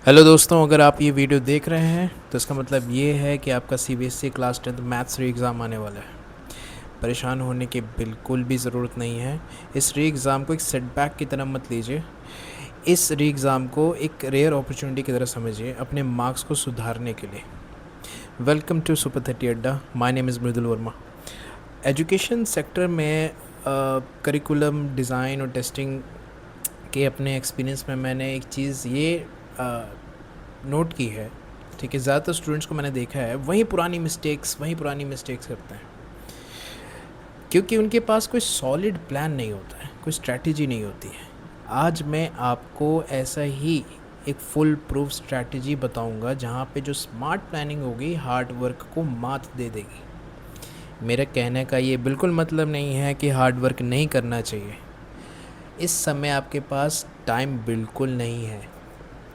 Hello दोस्तों, अगर आप ये वीडियो देख रहे हैं तो इसका मतलब ये है कि आपका सीबीएसई क्लास 10 मैथ्स री एग्ज़ाम आने वाला है। परेशान होने की बिल्कुल भी ज़रूरत नहीं है। इस री एग्ज़ाम को एक सेटबैक की तरह मत लीजिए। इस री एग्ज़ाम को एक रेयर अपॉर्चुनिटी की तरह समझिए अपने मार्क्स को सुधारने के लिए। वेलकम टू सुपर 30 अड्डा। My name is Mridul Verma. Education sector में करिकुलम डिज़ाइन और टेस्टिंग के अपने एक्सपीरियंस में मैंने एक चीज़ ये नोट की है, ठीक है। ज़्यादातर स्टूडेंट्स को मैंने देखा है वही पुरानी मिस्टेक्स करते हैं, क्योंकि उनके पास कोई सॉलिड प्लान नहीं होता है, कोई स्ट्रैटेजी नहीं होती है। आज मैं आपको ऐसा ही एक फुल प्रूफ स्ट्रैटेजी बताऊंगा जहाँ पे जो स्मार्ट प्लानिंग होगी हार्ड वर्क को मात दे देगी। मेरा कहने का ये बिल्कुल मतलब नहीं है कि हार्ड वर्क नहीं करना चाहिए। इस समय आपके पास टाइम बिल्कुल नहीं है,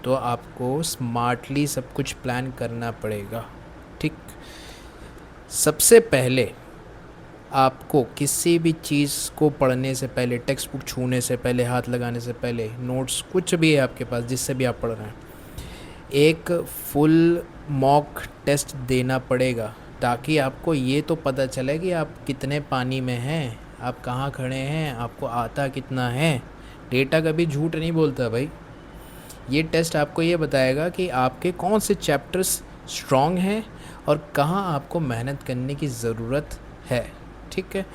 तो आपको स्मार्टली सब कुछ प्लान करना पड़ेगा, ठीक। सबसे पहले आपको किसी भी चीज़ को पढ़ने से पहले, टेक्स्ट बुक छूने से पहले, हाथ लगाने से पहले, नोट्स कुछ भी है आपके पास जिससे भी आप पढ़ रहे हैं, एक फुल मॉक टेस्ट देना पड़ेगा, ताकि आपको ये तो पता चले कि आप कितने पानी में हैं, आप कहाँ खड़े हैं, आपको आता कितना है। डेटा कभी झूठ नहीं बोलता भाई। ये टेस्ट आपको ये बताएगा कि आपके कौन से चैप्टर्स स्ट्रॉन्ग हैं और कहाँ आपको मेहनत करने की ज़रूरत है, ठीक है।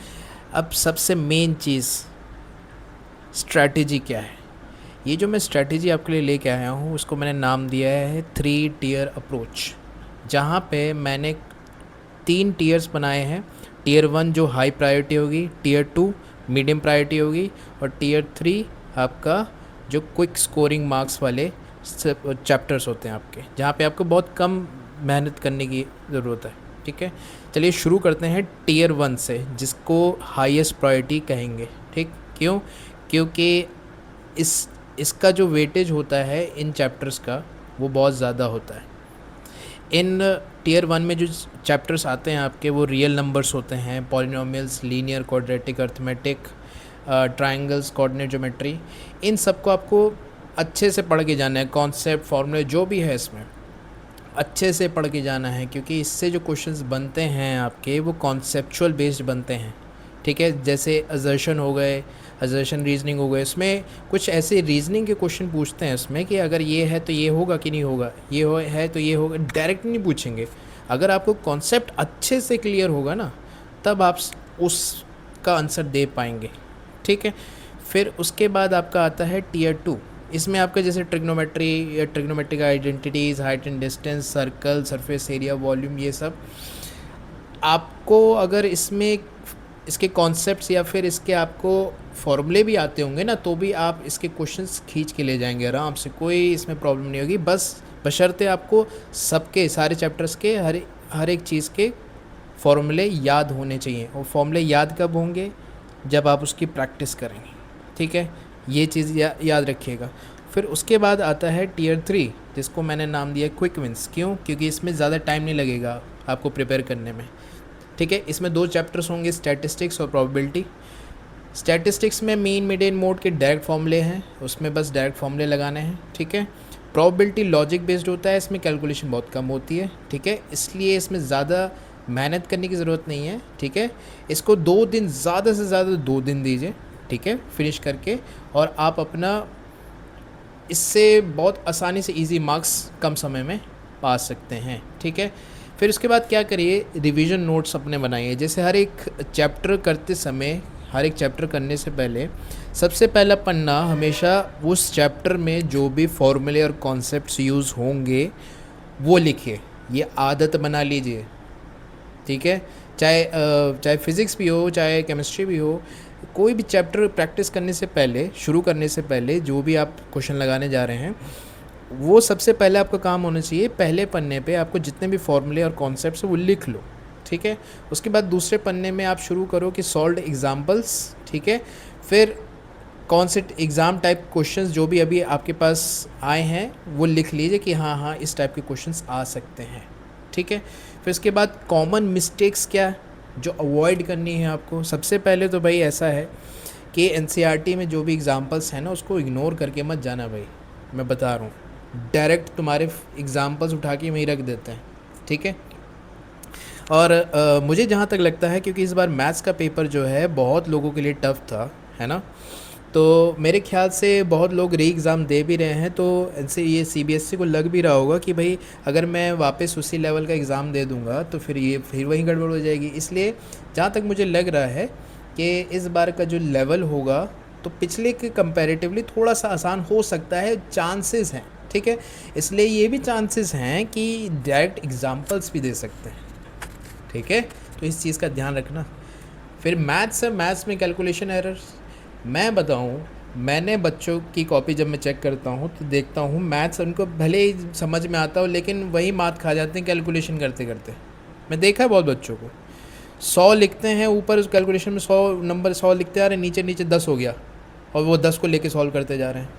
अब सबसे मेन चीज़, स्ट्रैटेजी क्या है। ये जो मैं स्ट्रैटेजी आपके लिए लेके आया हूँ उसको मैंने नाम दिया है 3 टियर अप्रोच, जहाँ पे मैंने 3 टियर्स बनाए हैं। टियर 1 जो हाई प्रायोरिटी होगी, टियर 2 मीडियम प्रायोरिटी होगी, और टियर 3 आपका जो क्विक स्कोरिंग मार्क्स वाले चैप्टर्स होते हैं आपके, जहाँ पे आपको बहुत कम मेहनत करने की ज़रूरत है, ठीक है। चलिए शुरू करते हैं टियर 1 से, जिसको हाईएस्ट प्रायोरिटी कहेंगे, ठीक। क्यों? क्योंकि इसका जो वेटेज होता है इन चैप्टर्स का वो बहुत ज़्यादा होता है। इन टियर 1 में जो चैप्टर्स आते हैं आपके, वो रियल नंबर्स होते हैं, polynomials, linear, quadratic, arithmetic, triangles, coordinate geometry. इन सबको आपको अच्छे से पढ़ के जाना है। कॉन्सेप्ट, फॉर्मूले जो भी है इसमें अच्छे से पढ़ के जाना है, क्योंकि इससे जो क्वेश्चंस बनते हैं आपके वो कॉन्सेप्चुअल बेस्ड बनते हैं, ठीक है। जैसे असर्शन हो गए, असर्शन रीजनिंग हो गए, इसमें कुछ ऐसे रीजनिंग के क्वेश्चन पूछते हैं इसमें कि अगर ये है तो ये होगा कि नहीं होगा, है तो ये होगा, डायरेक्ट नहीं पूछेंगे। अगर आपको कॉन्सेप्ट अच्छे से क्लियर होगा ना, तब आप उसका आंसर दे पाएंगे, ठीक है। फिर उसके बाद आपका आता है टियर 2। इसमें आपका जैसे ट्रिग्नोमेट्री या trigonometric identities, height and distance, circle, surface area, volume, ये सब आपको, अगर इसमें इसके कॉन्सेप्ट्स या फिर इसके आपको फॉर्मूले भी आते होंगे ना, तो भी आप इसके क्वेश्चंस खींच के ले जाएंगे आराम से, कोई इसमें प्रॉब्लम नहीं होगी। बस बशर्ते आपको सबके सारे चैप्टर्स के हर एक चीज़ के फॉर्मूले याद होने चाहिए। और फॉर्मूले याद कब होंगे? जब आप उसकी प्रैक्टिस करेंगे, ठीक है। ये चीज़ याद रखिएगा। फिर उसके बाद आता है टियर 3, जिसको मैंने नाम दिया क्विक विंस। क्यों? क्योंकि इसमें ज़्यादा टाइम नहीं लगेगा आपको प्रिपेयर करने में, ठीक है। इसमें 2 चैप्टर्स होंगे, स्टैटिस्टिक्स और प्रोबेबिलिटी। स्टैटिस्टिक्स में मीन, मीडियन, मोड के डायरेक्ट फॉर्मूले हैं, उसमें बस डायरेक्ट फॉर्मूले लगाने हैं, ठीक है। प्रोबेबिलिटी लॉजिक बेस्ड होता है, इसमें कैलकुलेशन बहुत कम होती है, ठीक है। इसलिए इसमें ज़्यादा मेहनत करने की ज़रूरत नहीं है, ठीक है। इसको 2 दिन, ज़्यादा से ज़्यादा 2 दिन दीजिए, ठीक है, फिनिश करके, और आप अपना इससे बहुत आसानी से इजी मार्क्स कम समय में पा सकते हैं, ठीक है। फिर उसके बाद क्या करिए, रिवीजन नोट्स अपने बनाइए। जैसे हर एक चैप्टर करते समय, हर एक चैप्टर करने से पहले सबसे पहला पन्ना हमेशा उस चैप्टर में जो भी फॉर्मूले और कॉन्सेप्ट्स यूज़ होंगे वो लिखिए। ये आदत बना लीजिए, ठीक है। चाहे फिज़िक्स भी हो, चाहे केमिस्ट्री भी हो, कोई भी चैप्टर प्रैक्टिस करने से पहले, शुरू करने से पहले, जो भी आप क्वेश्चन लगाने जा रहे हैं, वो सबसे पहले आपका काम होना चाहिए, पहले पन्ने पे आपको जितने भी फॉर्मूले और कॉन्सेप्ट्स हैं वो लिख लो, ठीक है। उसके बाद दूसरे पन्ने में आप शुरू करो कि सॉल्व्ड एग्जांपल्स, ठीक है। फिर कौन से एग्ज़ाम टाइप क्वेश्चंस जो भी अभी आपके पास आए हैं वो लिख लीजिए कि हाँ हाँ इस टाइप के क्वेश्चंस आ सकते हैं, ठीक है। फिर उसके बाद कॉमन मिस्टेक्स क्या जो अवॉइड करनी है आपको। सबसे पहले तो भाई ऐसा है कि एनसीईआरटी में जो भी एग्जांपल्स हैं ना, उसको इग्नोर करके मत जाना भाई, मैं बता रहा हूँ। डायरेक्ट तुम्हारे एग्जाम्पल्स उठा के वहीं रख देते हैं, ठीक है। और मुझे जहाँ तक लगता है, क्योंकि इस बार मैथ्स का पेपर जो है बहुत लोगों के लिए टफ़ था, है ना, तो मेरे ख्याल से बहुत लोग री एग्ज़ाम दे भी रहे हैं, तो इनसे ये सीबीएसई को लग भी रहा होगा कि भाई अगर मैं वापस उसी लेवल का एग्ज़ाम दे दूंगा तो फिर वही गड़बड़ हो जाएगी। इसलिए जहाँ तक मुझे लग रहा है कि इस बार का जो लेवल होगा तो पिछले के कंपैरेटिवली थोड़ा सा आसान हो सकता है, चांसेस हैं, ठीक है। इसलिए ये भी चांसेस हैं कि डायरेक्ट एग्जाम्पल्स भी दे सकते हैं, ठीक है। तो इस चीज़ का ध्यान रखना। फिर मैथ्स में कैलकुलेशन एरर्स, मैं बताऊं, मैंने बच्चों की कॉपी जब मैं चेक करता हूं तो देखता हूं मैथ्स उनको भले ही समझ में आता हो लेकिन वही मात खा जाते हैं कैलकुलेशन करते करते। मैं देखा है बहुत बच्चों को 100 लिखते हैं ऊपर कैलकुलेशन में, 100 नंबर 100 लिखते आ रहे, नीचे नीचे 10 हो गया और वो 10 को लेके सॉल्व करते जा रहे हैं,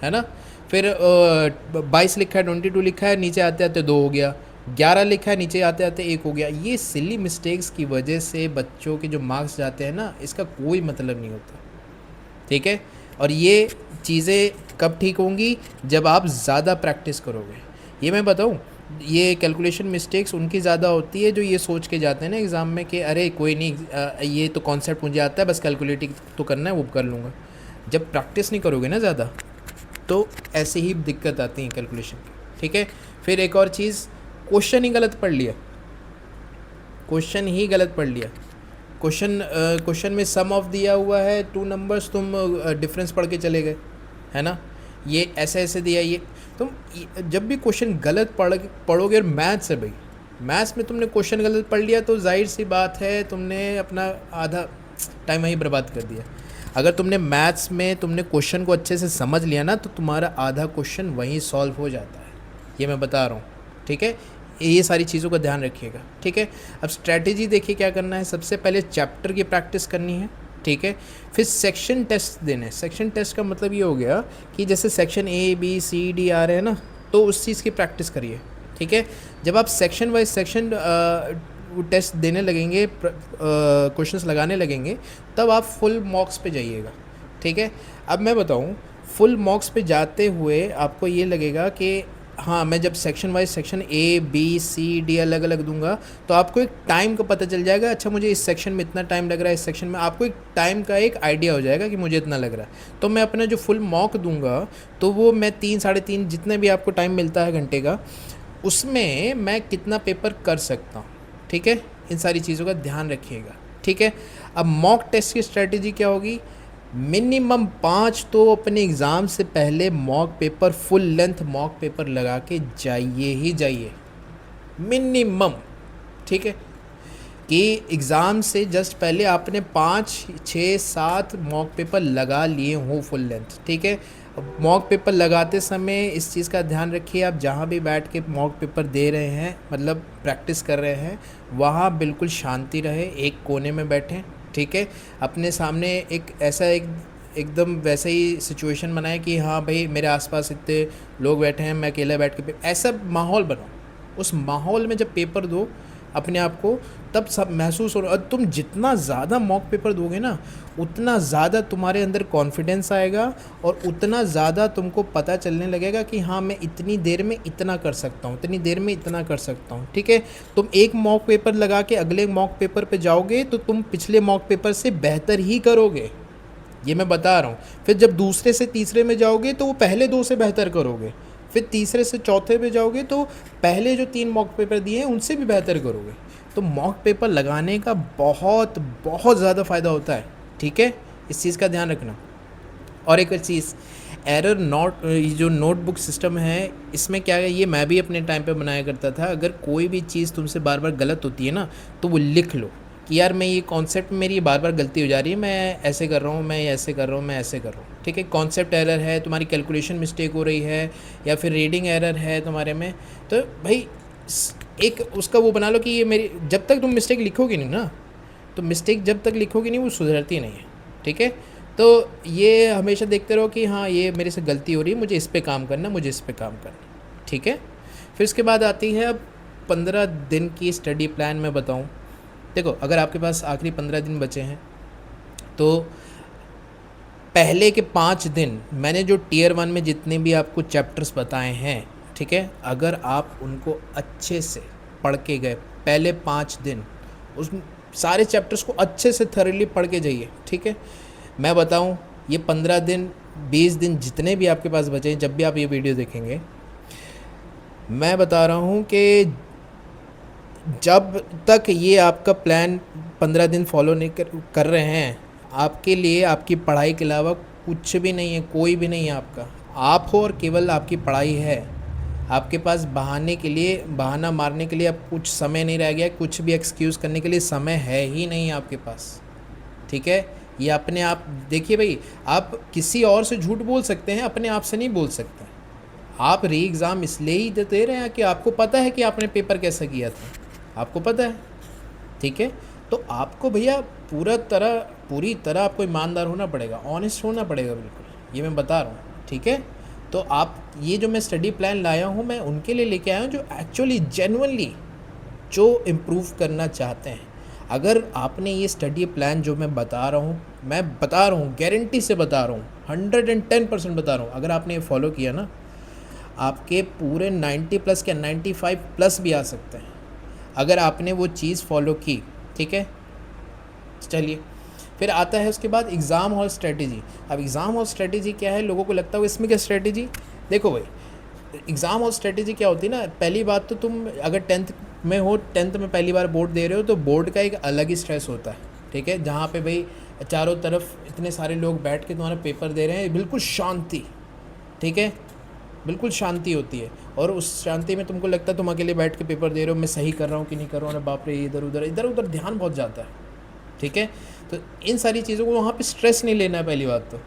है ना। फिर 22 लिखा है, 22 लिखा है, नीचे आते आते 2 हो गया, 11 लिखा है, नीचे आते आते 1 हो गया। ये सिली मिस्टेक्स की वजह से बच्चों के जो मार्क्स जाते हैं ना, इसका कोई मतलब नहीं होता, ठीक है। और ये चीज़ें कब ठीक होंगी, जब आप ज़्यादा प्रैक्टिस करोगे। ये मैं बताऊँ, ये कैलकुलेशन मिस्टेक्स उनकी ज़्यादा होती है जो ये सोच के जाते हैं ना एग्ज़ाम में कि अरे कोई नहीं, ये तो कॉन्सेप्ट मुझे आता है, बस कैलकुलेटिंग तो करना है, वो कर लूँगा। जब प्रैक्टिस नहीं करोगे ना ज़्यादा तो ऐसे ही दिक्कत आती है कैलकुलेशन की, ठीक है। फिर एक और चीज़, क्वेश्चन ही गलत पढ़ लिया, क्वेश्चन ही गलत पढ़ लिया। क्वेश्चन में सम ऑफ दिया हुआ है 2 नंबर्स, तुम डिफरेंस पढ़ के चले गए, है ना। ये ऐसे ऐसे दिया, ये तुम जब भी क्वेश्चन गलत पढ़ोगे, और मैथ्स है भाई, मैथ्स में तुमने क्वेश्चन गलत पढ़ लिया तो जाहिर सी बात है तुमने अपना आधा टाइम वहीं बर्बाद कर दिया। अगर तुमने मैथ्स में तुमने क्वेश्चन को अच्छे से समझ लिया ना तो तुम्हारा आधा क्वेश्चन वहीं सॉल्व हो जाता है, ये मैं बता रहा हूँ, ठीक है। ये सारी चीज़ों का ध्यान रखिएगा, ठीक है। अब स्ट्रैटेजी देखिए क्या करना है, सबसे पहले चैप्टर की प्रैक्टिस करनी है, ठीक है। फिर सेक्शन टेस्ट देने। सेक्शन टेस्ट का मतलब ये हो गया कि जैसे section A B C D आ रहे हैं ना, तो उस चीज़ की प्रैक्टिस करिए, ठीक है। जब आप सेक्शन वाइज सेक्शन टेस्ट देने लगेंगे, क्वेश्चंस लगाने लगेंगे, तब आप फुल मॉक्स पे जाइएगा, ठीक है। अब मैं बताऊं, फुल मॉक्स पे जाते हुए आपको ये लगेगा कि हाँ, मैं जब section wise section A B C D अलग अलग दूंगा तो आपको एक टाइम का पता चल जाएगा, अच्छा मुझे इस सेक्शन में इतना टाइम लग रहा है, इस सेक्शन में आपको एक टाइम का एक आइडिया हो जाएगा कि मुझे इतना लग रहा है। तो मैं अपना जो फुल मॉक दूंगा तो वो मैं 3 साढ़े 3 जितने भी आपको टाइम मिलता है घंटे का, उसमें मैं कितना पेपर कर सकता हूँ, ठीक है। इन सारी चीज़ों का ध्यान रखिएगा, ठीक है। अब मॉक टेस्ट की स्ट्रेटजी क्या होगी, मिनिमम 5 तो अपने एग्ज़ाम से पहले mock paper, full length mock paper लगा के जाइए ही जाइए, मिनिमम, ठीक है। कि एग्ज़ाम से जस्ट पहले आपने 5 6 7 मॉक पेपर लगा लिए हों फुल लेंथ, ठीक है। मॉक पेपर लगाते समय इस चीज़ का ध्यान रखिए, आप जहाँ भी बैठ के मॉक पेपर दे रहे हैं, मतलब प्रैक्टिस कर रहे हैं, वहाँ बिल्कुल शांति रहे, एक कोने में बैठें, ठीक है। अपने सामने एकदम वैसा ही सिचुएशन बनाएं कि हाँ भाई मेरे आसपास इतने लोग बैठे हैं, मैं अकेला बैठ के ऐसा माहौल बनाओ। उस माहौल में जब पेपर दो अपने आप को, तब सब महसूस हो रहा। और तुम जितना ज़्यादा मॉक पेपर दोगे ना, उतना ज़्यादा तुम्हारे अंदर कॉन्फिडेंस आएगा और उतना ज़्यादा तुमको पता चलने लगेगा कि हाँ मैं इतनी देर में इतना कर सकता हूँ, इतनी देर में इतना कर सकता हूँ, ठीक है। तुम एक मॉक पेपर लगा के अगले मॉक पेपर पे जाओगे तो तुम पिछले मॉक पेपर से बेहतर ही करोगे, ये मैं बता रहा हूँ। फिर जब दूसरे से तीसरे में जाओगे तो वो पहले 2 से बेहतर करोगे, फिर तीसरे से चौथे पे जाओगे तो पहले जो 3 मॉक पेपर दिए हैं उनसे भी बेहतर करोगे। तो मॉक पेपर लगाने का बहुत बहुत ज़्यादा फ़ायदा होता है, ठीक है। इस चीज़ का ध्यान रखना। और एक चीज़, एरर नोट, जो नोटबुक सिस्टम है इसमें क्या है, ये मैं भी अपने टाइम पे बनाया करता था। अगर कोई भी चीज़ तुमसे बार बार गलत होती है ना, तो वो लिख लो कि यार मैं ये कॉन्सेप्ट में मेरी बार बार गलती हो जा रही है, मैं ऐसे कर रहा हूँ, मैं ऐसे कर रहा हूँ, मैं ऐसे कर रहा हूँ, ठीक है। कॉन्सेप्ट एरर है, तुम्हारी कैलकुलेशन मिस्टेक हो रही है, या फिर रीडिंग एरर है तुम्हारे में, तो भाई एक उसका वो बना लो कि ये मेरी, जब तक तुम मिस्टेक लिखोगे नहीं ना, तो मिस्टेक जब तक लिखोगे नहीं वो सुधरती नहीं है, ठीक है। तो ये हमेशा देखते रहो कि हाँ ये मेरे से गलती हो रही है, मुझे इस पे काम करना, मुझे इस पे काम करना, ठीक है। फिर उसके बाद आती है अब 15 दिन की स्टडी प्लान। मैं बताऊँ, देखो अगर आपके पास आखिरी 15 दिन बचे हैं तो पहले के 5 दिन मैंने जो टियर 1 में जितने भी आपको चैप्टर्स बताए हैं, ठीक है, अगर आप उनको अच्छे से पढ़ के गए पहले 5 दिन, उस सारे चैप्टर्स को अच्छे से थॉरली पढ़ के जाइए, ठीक है। मैं बताऊं, ये 15 दिन 20 दिन जितने भी आपके पास बचे हैं, जब भी आप ये वीडियो देखेंगे, मैं बता रहा हूँ कि जब तक ये आपका प्लान 15 दिन फॉलो नहीं कर रहे हैं, आपके लिए आपकी पढ़ाई के अलावा कुछ भी नहीं है, कोई भी नहीं है आपका। आप हो और केवल आपकी पढ़ाई है। आपके पास बहाना मारने के लिए अब कुछ समय नहीं रह गया, कुछ भी एक्सक्यूज़ करने के लिए समय है ही नहीं आपके पास, ठीक है। ये अपने आप देखिए भाई, आप किसी और से झूठ बोल सकते हैं, अपने आप से नहीं बोल सकते। आप री एग्ज़ाम इसलिए ही दे रहे हैं कि आपको पता है कि आपने पेपर कैसा किया था, आपको पता है, ठीक है। तो आपको भैया पूरी तरह आपको ईमानदार होना पड़ेगा, ऑनेस्ट होना पड़ेगा, बिल्कुल, ये मैं बता रहा हूँ, ठीक है। तो आप ये जो मैं स्टडी प्लान लाया हूँ, मैं उनके लिए लेके आया हूँ जो एक्चुअली जेन्युइनली जो इम्प्रूव करना चाहते हैं। अगर आपने ये स्टडी प्लान जो मैं बता रहा हूँ गारंटी से बता रहा हूँ, 110% बता रहा हूँ, अगर आपने ये फॉलो किया ना, आपके पूरे 90 प्लस क्या 95 प्लस भी आ सकते हैं, अगर आपने वो चीज़ फॉलो की, ठीक है। चलिए, फिर आता है उसके बाद एग्ज़ाम हॉल स्ट्रेटेजी। अब एग्ज़ाम हॉल स्ट्रेटेजी क्या है, लोगों को लगता है इसमें क्या स्ट्रेटेजी। देखो भाई, एग्ज़ाम हॉल स्ट्रेटेजी क्या होती है ना, पहली बात तो तुम अगर 10th में हो, 10th में पहली बार बोर्ड दे रहे हो, तो बोर्ड का एक अलग ही स्ट्रेस होता है, ठीक है। जहाँ पे भाई चारों तरफ इतने सारे लोग बैठ के तुम्हारा पेपर दे रहे हैं, बिल्कुल शांति, ठीक है, बिल्कुल शांति होती है। और उस शांति में तुमको लगता है तुम अकेले बैठ के पेपर दे रहे हो, मैं सही कर रहा हूँ कि नहीं कर रहा हूँ, अरे बाप रे, इधर उधर ध्यान बहुत जाता है, ठीक है। तो इन सारी चीज़ों को वहाँ पे स्ट्रेस नहीं लेना है पहली बात तो,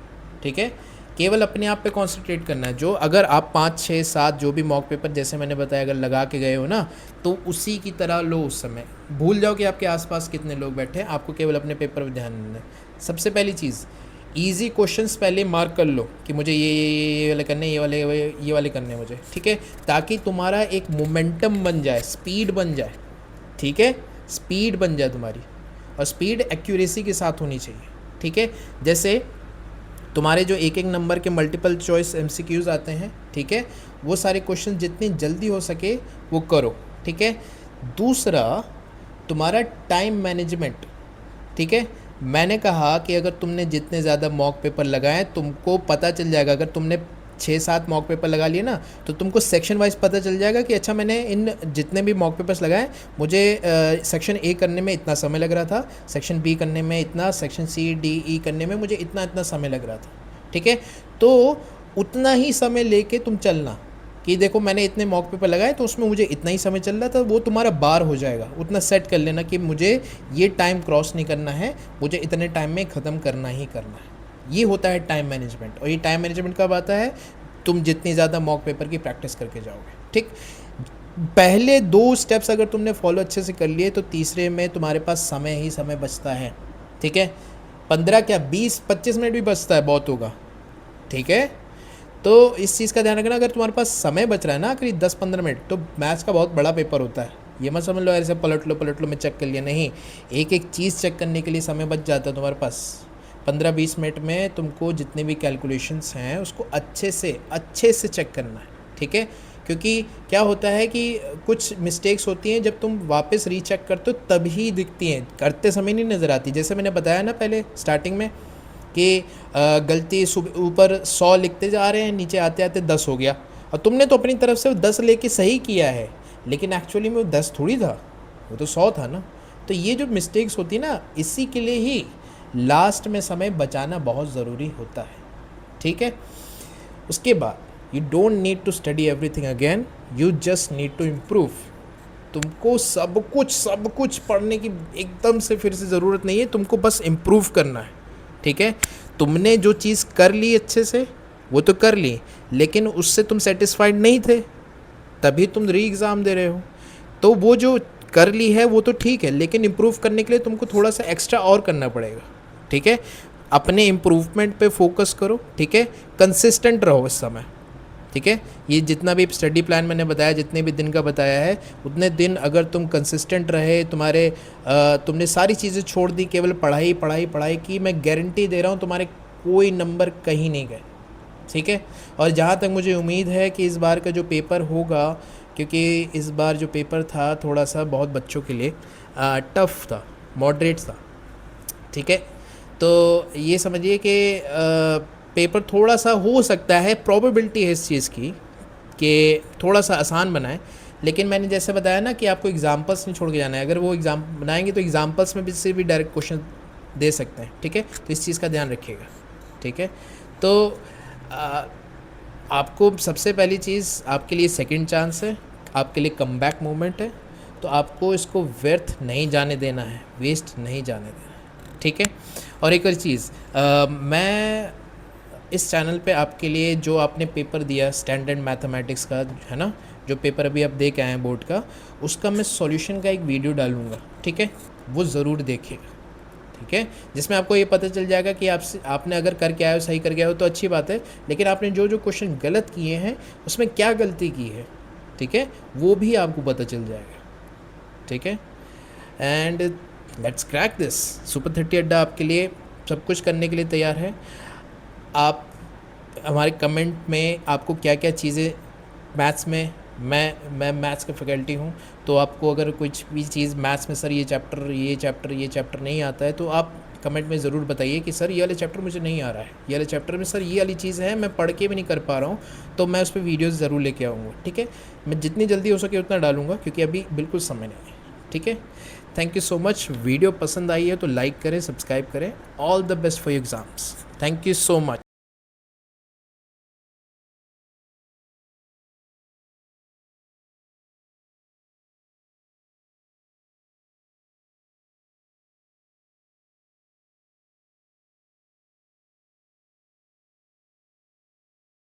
ठीक है। केवल अपने आप पे कंसंट्रेट करना है। जो अगर आप 5 6 7 जो भी मॉक पेपर जैसे मैंने बताया अगर लगा के गए हो ना, तो उसी की तरह लो। उस समय भूल जाओ कि आपके आसपास कितने लोग बैठे हैं, आपको केवल अपने पेपर पर ध्यान देना है। सबसे पहली चीज़, ईजी क्वेश्चंस पहले मार्क कर लो कि मुझे ये वाले करने, ये वाले करने मुझे, ठीक है, ताकि तुम्हारा एक मोमेंटम बन जाए, स्पीड बन जाए, ठीक है, स्पीड बन जाए तुम्हारी। और स्पीड एक्यूरेसी के साथ होनी चाहिए, ठीक है। जैसे तुम्हारे जो एक नंबर के मल्टीपल चॉइस MCQs आते हैं, ठीक है, वो सारे क्वेश्चन जितनी जल्दी हो सके वो करो, ठीक है। दूसरा, तुम्हारा टाइम मैनेजमेंट, ठीक है। मैंने कहा कि अगर तुमने जितने ज़्यादा मॉक पेपर लगाए, तुमको पता चल जाएगा, अगर तुमने 6-7 मॉक पेपर लगा लिए ना, तो तुमको सेक्शन वाइज पता चल जाएगा कि अच्छा, मैंने इन जितने भी मॉक पेपर्स लगाए, मुझे सेक्शन A करने में इतना समय लग रहा था, सेक्शन B करने में इतना, सेक्शन C D E करने में मुझे इतना समय लग रहा था, ठीक है। तो उतना ही समय लेके तुम चलना कि देखो मैंने इतने मॉक पेपर लगाए तो उसमें मुझे इतना ही समय चल रहा था, वो तुम्हारा बार हो जाएगा। उतना सेट कर लेना कि मुझे ये टाइम क्रॉस नहीं करना है, मुझे इतने टाइम में ख़त्म करना ही करना है। ये होता है टाइम मैनेजमेंट। और ये टाइम मैनेजमेंट कब आता है, तुम जितनी ज़्यादा मॉक पेपर की प्रैक्टिस करके जाओगे, ठीक। पहले 2 स्टेप्स अगर तुमने फॉलो अच्छे से कर लिए, तो तीसरे में तुम्हारे पास समय ही समय बचता है, ठीक है। 15 क्या 20-25 मिनट भी बचता है, बहुत होगा, ठीक है। तो इस चीज़ का ध्यान रखना, अगर तुम्हारे पास समय बच रहा है ना करीब 10-15 मिनट, तो मैथ्स का बहुत बड़ा पेपर होता है। ये मत समझ लो ऐसे पलट लो मैं चेक कर लिया, नहीं, एक चीज़ चेक करने के लिए समय बच जाता है तुम्हारे पास। 15-20 मिनट में तुमको जितने भी कैलकुलेशंस हैं उसको अच्छे से चेक करना है, ठीक है। क्योंकि क्या होता है कि कुछ मिस्टेक्स होती हैं, जब तुम वापस रीचेक करते हो तभी दिखती हैं, करते समय नहीं नज़र आती। जैसे मैंने बताया ना पहले स्टार्टिंग में कि गलती ऊपर 100 लिखते जा रहे हैं, नीचे आते आते 10 हो गया, और तुमने तो अपनी तरफ से 10 लेके सही किया है, लेकिन एक्चुअली में वो 10 थोड़ी था, वो तो 100 था ना। तो ये जो मिस्टेक्स होती है ना, इसी के लिए ही लास्ट में समय बचाना बहुत ज़रूरी होता है, ठीक है। उसके बाद you don't need to study everything again, you just need to improve. तुमको सब कुछ पढ़ने की एकदम से फिर से ज़रूरत नहीं है, तुमको बस इम्प्रूव करना है, ठीक है। तुमने जो चीज़ कर ली अच्छे से वो तो कर ली, लेकिन उससे तुम सेटिस्फाइड नहीं थे, तभी तुम री एग्ज़ाम दे रहे हो। तो वो जो कर ली है वो तो ठीक है, लेकिन इम्प्रूव करने के लिए तुमको थोड़ा सा एक्स्ट्रा और करना पड़ेगा, ठीक है। अपने इम्प्रूवमेंट पे फोकस करो, ठीक है, कंसिस्टेंट रहो इस समय, ठीक है। ये जितना भी स्टडी प्लान मैंने बताया, जितने भी दिन का बताया है, उतने दिन अगर तुम कंसिस्टेंट रहे, तुमने सारी चीज़ें छोड़ दी, केवल पढ़ाई की, मैं गारंटी दे रहा हूँ तुम्हारे कोई नंबर कहीं नहीं गए, ठीक है। और जहाँ तक मुझे उम्मीद है कि इस बार का जो पेपर होगा, क्योंकि इस बार जो पेपर था थोड़ा सा बहुत बच्चों के लिए टफ़ था, मॉडरेट था, ठीक है। तो ये समझिए कि पेपर थोड़ा सा हो सकता है, प्रोबेबिलिटी है इस चीज़ की कि थोड़ा सा आसान बनाए, लेकिन मैंने जैसे बताया ना कि आपको एग्जांपल्स नहीं छोड़ के जाना है। अगर वो एग्जाम बनाएंगे तो एग्जांपल्स में भी से भी डायरेक्ट क्वेश्चन दे सकते हैं, ठीक है। तो इस चीज़ का ध्यान रखिएगा, ठीक है। तो आपको सबसे पहली चीज़, आपके लिए सेकंड चांस है, आपके लिए कमबैक मोमेंट है, तो आपको इसको व्यर्थ नहीं जाने देना है, वेस्ट नहीं जाने देना है, ठीक है। और एक और चीज़, मैं इस चैनल पे आपके लिए जो आपने पेपर दिया स्टैंडर्ड मैथमेटिक्स का, है ना, जो पेपर अभी आप दे के आए हैं बोर्ड का, उसका मैं सॉल्यूशन का एक वीडियो डालूँगा, ठीक है। वो ज़रूर देखिएगा, ठीक है, जिसमें आपको ये पता चल जाएगा कि आपने अगर करके आए हो, सही करके आए हो तो अच्छी बात है, लेकिन आपने जो जो क्वेश्चन गलत किए हैं उसमें क्या गलती की है, ठीक है, वो भी आपको पता चल जाएगा, ठीक है। And let's crack this. Super 30 अड्डा आपके लिए सब कुछ करने के लिए तैयार है। आप हमारे कमेंट में आपको क्या क्या चीज़ें मैथ्स में, मैं मैथ्स का फैकल्टी हूँ, तो आपको अगर कुछ भी चीज़ मैथ्स में सर ये चैप्टर नहीं आता है, तो आप कमेंट में ज़रूर बताइए कि सर ये वाले चैप्टर मुझे नहीं आ रहा है, ये वाले चैप्टर में सर ये वाली चीज़ है मैं पढ़ के भी नहीं कर पा रहा हूँ, तो मैं उस पर वीडियोज़ ज़रूर लेके आऊँगा, ठीक है। मैं जितनी जल्दी हो सके उतना डालूँगा, क्योंकि अभी बिल्कुल समय नहीं है, ठीक है। Thank you so much. Video पसंद आई है तो लाइक करें, सब्सक्राइब करें। All the best for your exams. Thank you so much.